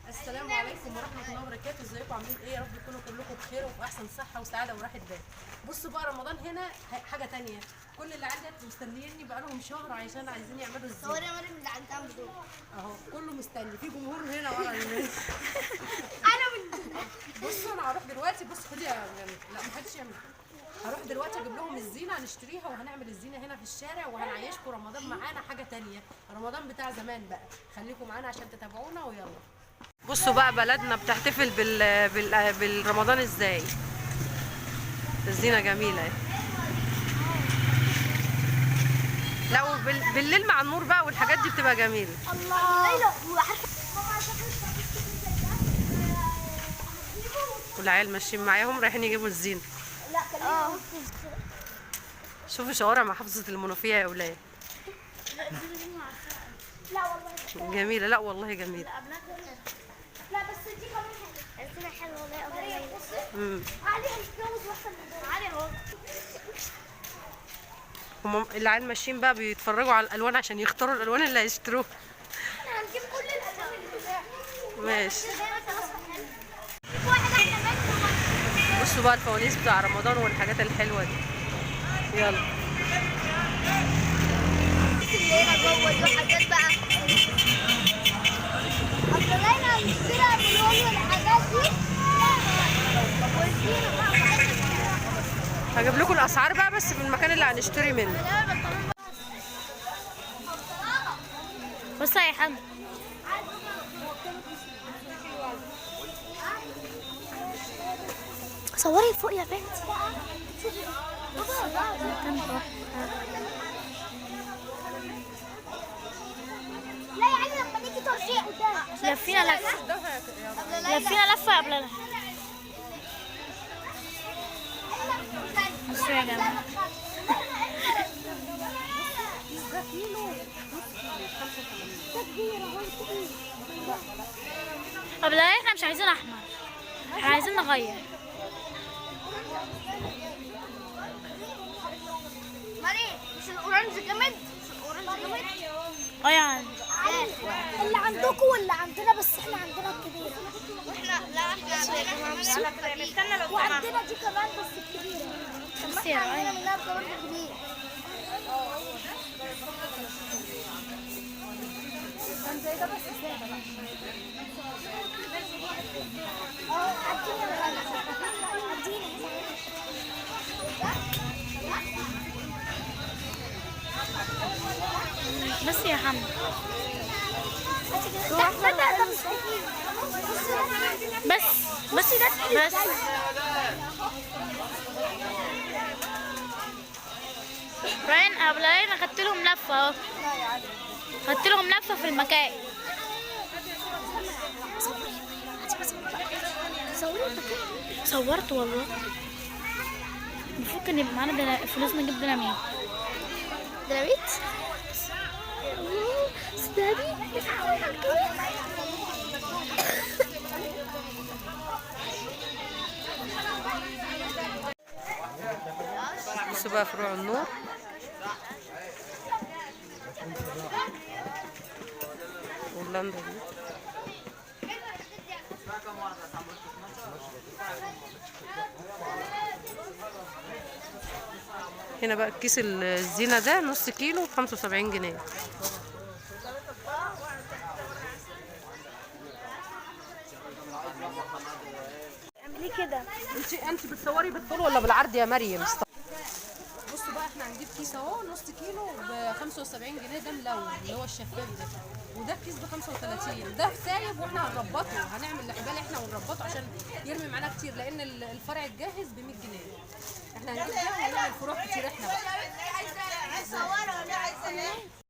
السلام عليكم ورحمه الله وبركاته. ازيكم عاملين ايه؟ يا رب تكونوا كلكم بخير وفي احسن صحه وسعاده وراحه بال. بصوا بقى رمضان هنا حاجه تانية. كل اللي عندي مستنييني بقالهم شهر عشان عايزين يعملوا الزينه. صوري يا مريم اللي عندها دول اهو كله مستني، في جمهور هنا ورا الناس. انا من بصوا انا هروح دلوقتي. بص خدي يا جميل. لا محدش يعمل. هروح دلوقتي اجيب لهم الزينه هنشتريها وهنعمل الزينه هنا في الشارع وهنعيشكم رمضان معانا حاجه تانية، رمضان بتاع زمان بقى. خليكم معانا عشان تتابعونا ويلا. بصوا بقى بلدنا بتحتفل بالرمضان ازاي. الزينه جميله اهي. لا وبالليل مع النور بقى والحاجات دي بتبقى جميله. الله والعيال ماشيين معاهم رايحين يجيبوا الزينه. لا شوفوا شوارع محافظه المنوفيه يا اولاد. لا والله جميله. لا والله جميله. لا بس دي كمان حلوه. الزينه حلوه والله. علي هنتجوز واحسن من دول. علي اهو. هم العيال ماشيين بقى بيتفرجوا على الالوان عشان يختاروا الالوان اللي هيشتروها. احنا هنجيب كل الالوان اللي بتتباع. ماشي. بصوا بقى الفوانيس بتاع رمضان والحاجات الحلوه دي. يلا. الليله جوه دي حاجات بقى. اصلنا هنشتري الالوان والحاجات دي. والزينه بقى. هجيب لكم الاسعار بقى بس في المكان اللي هنشتري منه. بص يا حمد. صوري فوق يا بنتي. لا يا علي لما نيجي ترجيع لفينا لفه قبلنا. بصوا يا جماعه. طب لا احنا مش عايزين احمر، احنا عايزين نغير. مريم مش الاورنج جامد؟ مش الاورنج جامد؟ اه يعني اللي عندكم واللي عندنا، بس احنا عندنا الكبيره. واحنا لا احنا عندنا وعندنا دي كمان بس الكبيره. بس يا عندنا منها كمان كبير. كان زي ده بس ساده. بس يا حمد بس ده بس راين قبلين اخدت لهم لفه اهو. خدت لهم لفه في المكان. صورت والله. المفروض كان يبقى معانا فلوس نجيب ديناميت. ديناميت؟ بصوا بقى فروع النور. هولندا دي. هنا بقى كيس الزينة ده نص كيلو ب75 جنيه. اعملي كده. انت بتصوري بالطول ولا بالعرض يا مريم؟ بصوا بقى احنا هنجيب كيس اهو نص كيلو ب75 جنيه. ده ملون اللي هو الشفاف ده، وده كيس ب35. ده سايب واحنا هنربطه، هنعمل الاحبال احنا ونربطه عشان يرمي معانا كتير، لان الفرع الجاهز ب100 جنيه. احنا هنجيب ده ونعمل فروع كتير احنا بقى.